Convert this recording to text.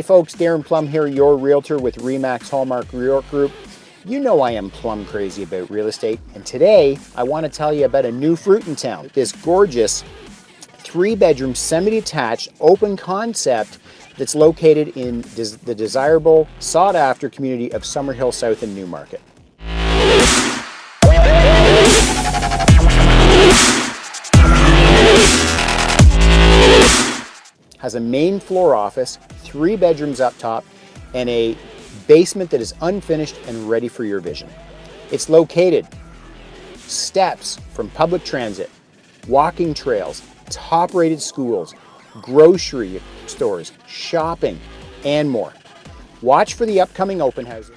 Hey folks, Darren Plumb here, your realtor with RE/MAX Hallmark Real Group. You know I am plumb crazy about real estate, and today I want to tell you about a new fruit in town. This gorgeous 3-bedroom, semi-detached, open concept that's located in the desirable, sought-after community of Summerhill South in Newmarket. Has a main floor office, 3 bedrooms up top, and a basement that is unfinished and ready for your vision. It's located steps from public transit, walking trails, top-rated schools, grocery stores, shopping, and more. Watch for the upcoming open houses.